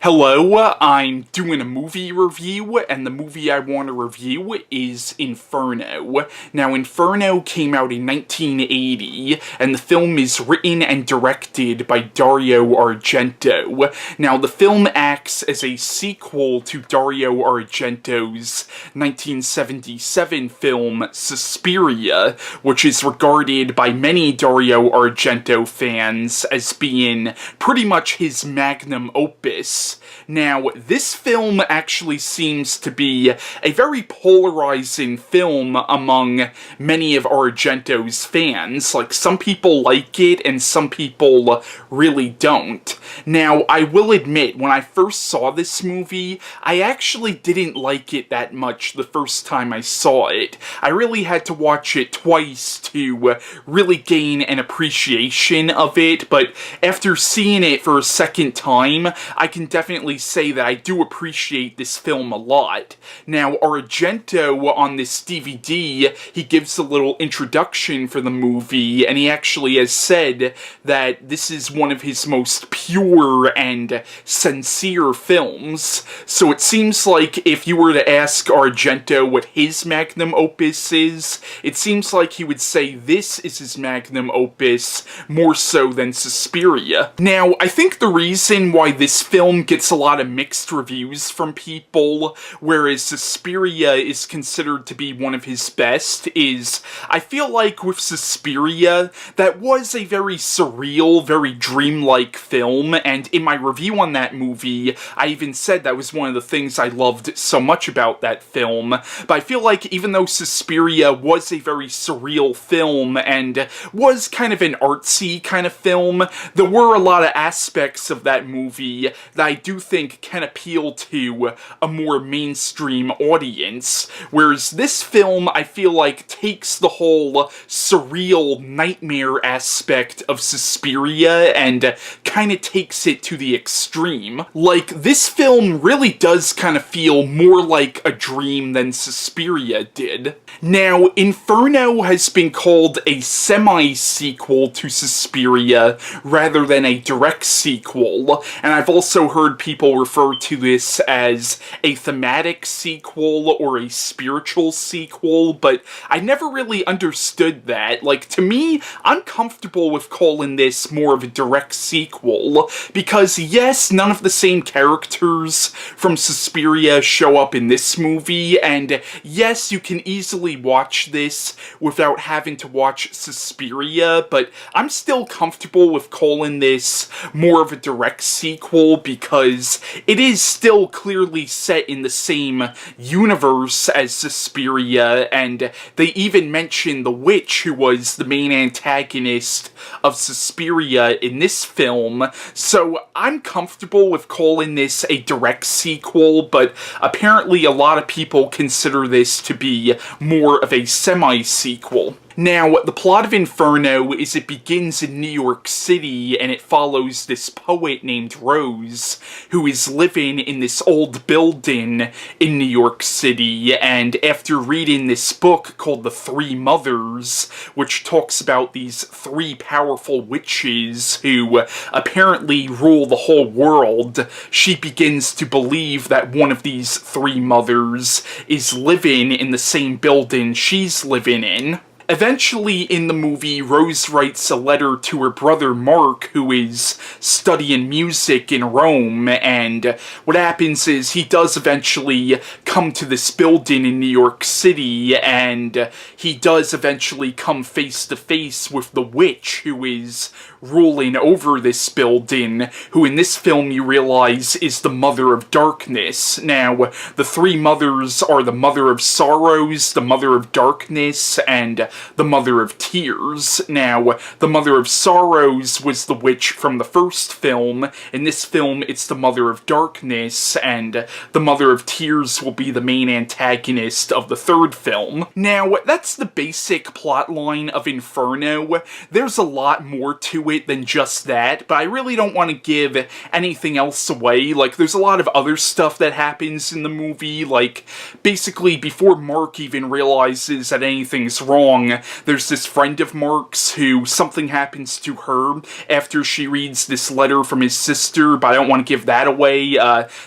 Hello, I'm doing a movie review, and the movie I want to review is Inferno. Now, Inferno came out in 1980, and the film is written and directed by Dario Argento. Now, the film acts as a sequel to Dario Argento's 1977 film Suspiria, which is regarded by many Dario Argento fans as being pretty much his magnum opus. Now, this film actually seems to be a very polarizing film among many of Argento's fans. Like, some people like it, and some people really don't. Now, I will admit, when I first saw this movie, I actually didn't like it that much the first time I saw it. I really had to watch it twice to really gain an appreciation of it, but after seeing it for a second time, I can definitely say that I do appreciate this film a lot. Now, Argento on this DVD, he gives a little introduction for the movie, and he actually has said that this is one of his most pure and sincere films. So it seems like if you were to ask Argento what his magnum opus is, it seems like he would say this is his magnum opus more so than Suspiria. Now, I think the reason why this film gets a lot of mixed reviews from people, whereas Suspiria is considered to be one of his best, is I feel like with Suspiria, that was a very surreal, very dreamlike film, and in my review on that movie, I even said that was one of the things I loved so much about that film. But I feel like even though Suspiria was a very surreal film and was kind of an artsy kind of film, there were a lot of aspects of that movie that I do think can appeal to a more mainstream audience, whereas this film, I feel like, takes the whole surreal nightmare aspect of Suspiria and kind of takes it to the extreme. Like, this film really does kind of feel more like a dream than Suspiria did. Now, Inferno has been called a semi-sequel to Suspiria rather than a direct sequel, and I've also heard people refer to this as a thematic sequel or a spiritual sequel, but I never really understood that. Like, to me, I'm comfortable with calling this more of a direct sequel, because yes, none of the same characters from Suspiria show up in this movie, and yes, you can easily watch this without having to watch Suspiria, but I'm still comfortable with calling this more of a direct sequel because it is still clearly set in the same universe as Suspiria, and they even mention the witch who was the main antagonist of Suspiria in this film, so I'm comfortable with calling this a direct sequel, but apparently a lot of people consider this to be more of a semi-sequel. Now, the plot of Inferno is it begins in New York City, and it follows this poet named Rose, who is living in this old building in New York City, and after reading this book called The Three Mothers, which talks about these three powerful witches who apparently rule the whole world, she begins to believe that one of these three mothers is living in the same building she's living in. Eventually, in the movie, Rose writes a letter to her brother Mark, who is studying music in Rome, and what happens is he does eventually come to this building in New York City, and he does eventually come face to face with the witch who is ruling over this building, who in this film you realize is the Mother of Darkness. Now, the three mothers are the Mother of Sorrows, the Mother of Darkness, and the Mother of Tears. Now, the Mother of Sorrows was the witch from the first film. In this film, it's the Mother of Darkness, and the Mother of Tears will be the main antagonist of the third film. Now, that's the basic plotline of Inferno. There's a lot more to it than just that, but I really don't want to give anything else away. Like, there's a lot of other stuff that happens in the movie, like, basically, before Mark even realizes that anything's wrong, young, there's this friend of Mark's who something happens to her after she reads this letter from his sister, but I don't want to give that away.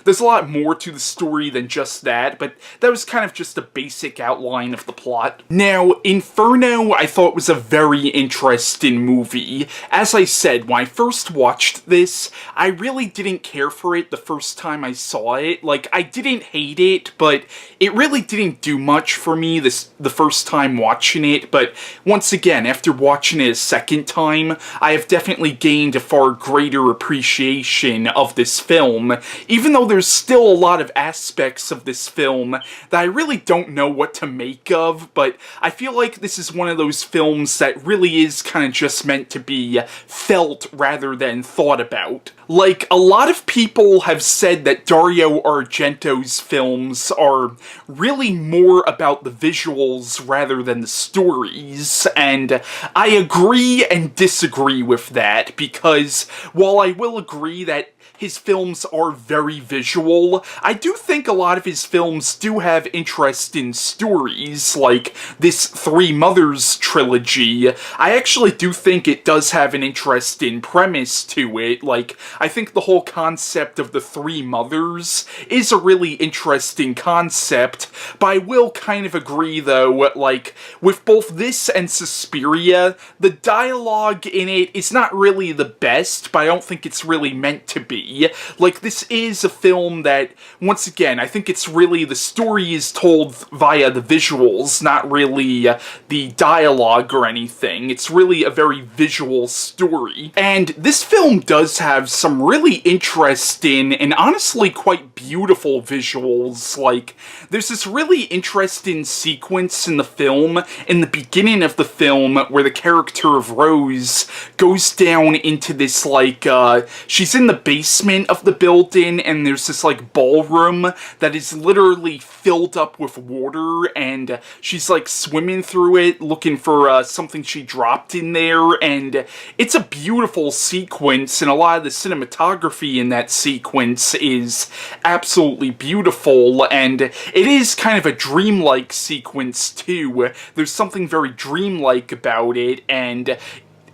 There's a lot more to the story than just that, but that was kind of just a basic outline of the plot. Now, Inferno, I thought was a very interesting movie. As I said, when I first watched this, I really didn't care for it the first time I saw it. Like, I didn't hate it, but it really didn't do much for me the first time watching it, but once again, after watching it a second time, I have definitely gained a far greater appreciation of this film, even though there's still a lot of aspects of this film that I really don't know what to make of, but I feel like this is one of those films that really is kind of just meant to be felt rather than thought about. Like, a lot of people have said that Dario Argento's films are really more about the visuals rather than the stories, and I agree and disagree with that, because while I will agree that his films are very visual, I do think a lot of his films do have interesting stories, like this Three Mothers trilogy. I actually do think it does have an interesting premise to it. Like, I think the whole concept of the Three Mothers is a really interesting concept, but I will kind of agree, though, like, with both this and Suspiria, the dialogue in it is not really the best, but I don't think it's really meant to be. Like, this is a film that, once again, I think it's really, the story is told via the visuals, not really the dialogue or anything. It's really a very visual story. And this film does have some really interesting and honestly quite beautiful visuals. Like, there's this really interesting sequence in the film, in the beginning of the film, where the character of Rose goes down into this, like, she's in the basement of the building, and there's this, like, ballroom that is literally filled up with water, and she's, like, swimming through it, looking for, something she dropped in there, and it's a beautiful sequence, and a lot of the cinematography in that sequence is absolutely beautiful, and it is kind of a dreamlike sequence, too. There's something very dreamlike about it, and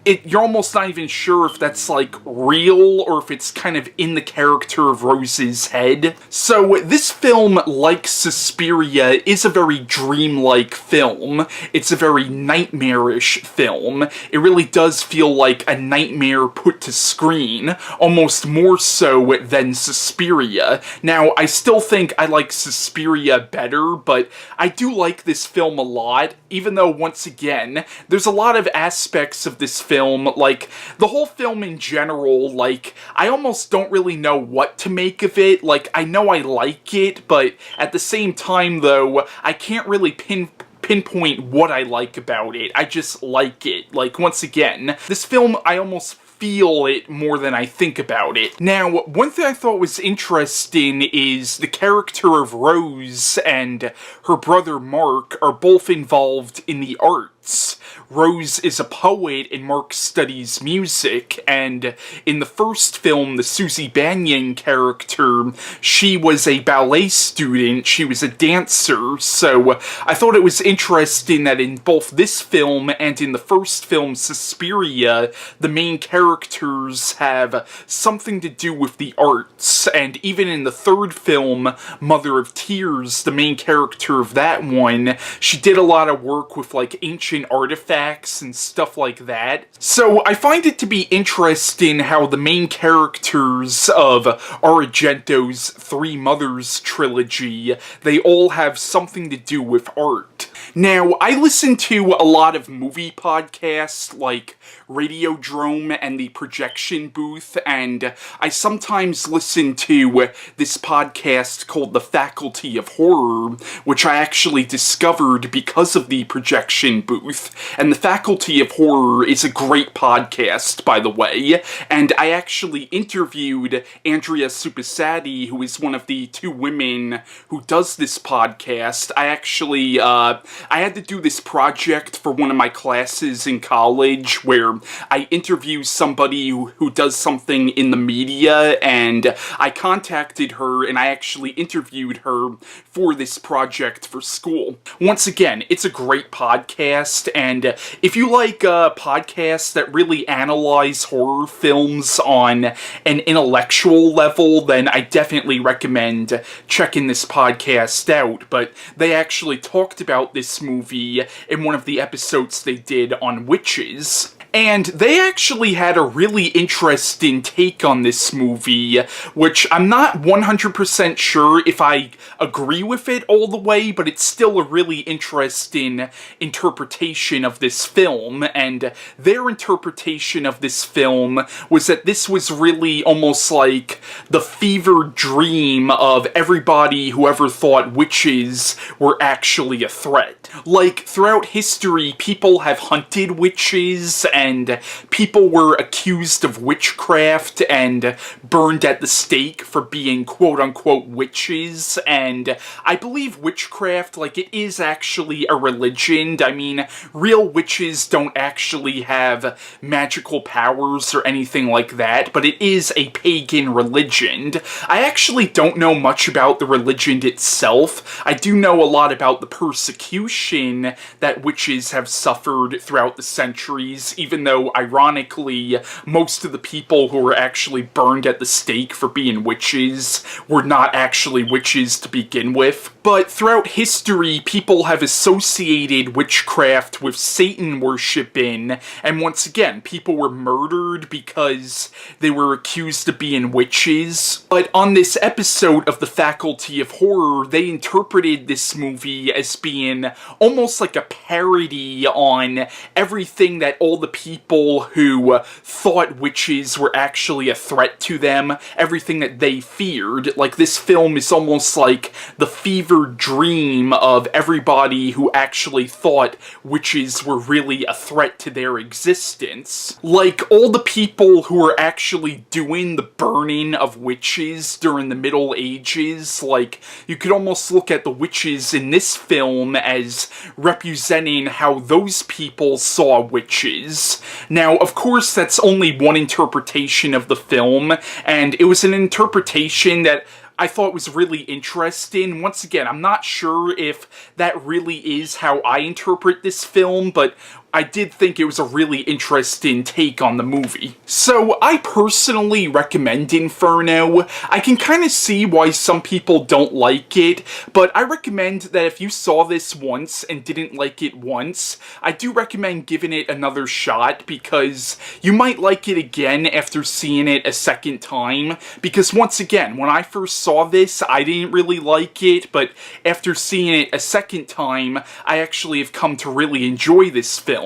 you're almost not even sure if that's, like, real, or if it's kind of in the character of Rose's head. So, this film, like Suspiria, is a very dreamlike film. It's a very nightmarish film. It really does feel like a nightmare put to screen, almost more so than Suspiria. Now, I still think I like Suspiria better, but I do like this film a lot, even though, once again, there's a lot of aspects of this film, like, the whole film in general, like, I almost don't really know what to make of it. Like, I know I like it, but at the same time, though, I can't really pinpoint what I like about it. I just like it. Like, once again, this film, I almost feel it more than I think about it. Now, one thing I thought was interesting is the character of Rose and her brother Mark are both involved in the arts. Rose is a poet and Mark studies music, and in the first film, the Susie Banyan character, she was a ballet student, she was a dancer, so I thought it was interesting that in both this film and in the first film, Suspiria, the main characters have something to do with the arts, and even in the third film, Mother of Tears, the main character of that one, she did a lot of work with, like, ancient artifacts and stuff like that. So I find it to be interesting how the main characters of Argento's Three Mothers trilogy, they all have something to do with art. Now, I listen to a lot of movie podcasts like Radiodrome and The Projection Booth, and I sometimes listen to this podcast called The Faculty of Horror, which I actually discovered because of The Projection Booth. And The Faculty of Horror is a great podcast, by the way, and I actually interviewed Andrea Supasati, who is one of the two women who does this podcast. I actually, I had to do this project for one of my classes in college where I interview somebody who does something in the media, and I contacted her and I actually interviewed her for this project for school. Once again, it's a great podcast. podcast, and if you like podcasts that really analyze horror films on an intellectual level, then I definitely recommend checking this podcast out. But they actually talked about this movie in one of the episodes they did on witches. And they actually had a really interesting take on this movie, which I'm not 100% sure if I agree with it all the way, but it's still a really interesting interpretation of this film. And their interpretation of this film was that this was really almost like the fever dream of everybody who ever thought witches were actually a threat. Like, throughout history, people have hunted witches, and people were accused of witchcraft and burned at the stake for being quote-unquote witches, and I believe witchcraft, like, it is actually a religion. I mean, real witches don't actually have magical powers or anything like that, but it is a pagan religion. I actually don't know much about the religion itself. I do know a lot about the persecution that witches have suffered throughout the centuries, even though, ironically, most of the people who were actually burned at the stake for being witches were not actually witches to begin with. But throughout history, people have associated witchcraft with Satan worshiping, and once again, people were murdered because they were accused of being witches. But on this episode of the Faculty of Horror, they interpreted this movie as being almost like a parody on everything that all the people who thought witches were actually a threat to them, everything that they feared. Like, this film is almost like the fever dream of everybody who actually thought witches were really a threat to their existence. Like, all the people who were actually doing the burning of witches during the Middle Ages, like, you could almost look at the witches in this film as representing how those people saw witches. Now, of course, that's only one interpretation of the film, and it was an interpretation that I thought was really interesting. Once again, I'm not sure if that really is how I interpret this film, but I did think it was a really interesting take on the movie. So, I personally recommend Inferno. I can kind of see why some people don't like it, but I recommend that if you saw this once and didn't like it once, I do recommend giving it another shot, because you might like it again after seeing it a second time, because once again, when I first saw this, I didn't really like it, but after seeing it a second time, I actually have come to really enjoy this film.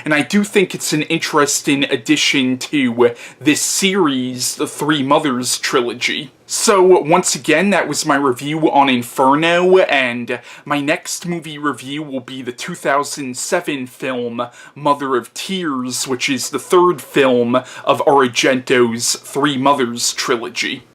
And I do think it's an interesting addition to this series, the Three Mothers trilogy. So, once again, that was my review on Inferno, and my next movie review will be the 2007 film Mother of Tears, which is the third film of Argento's Three Mothers trilogy.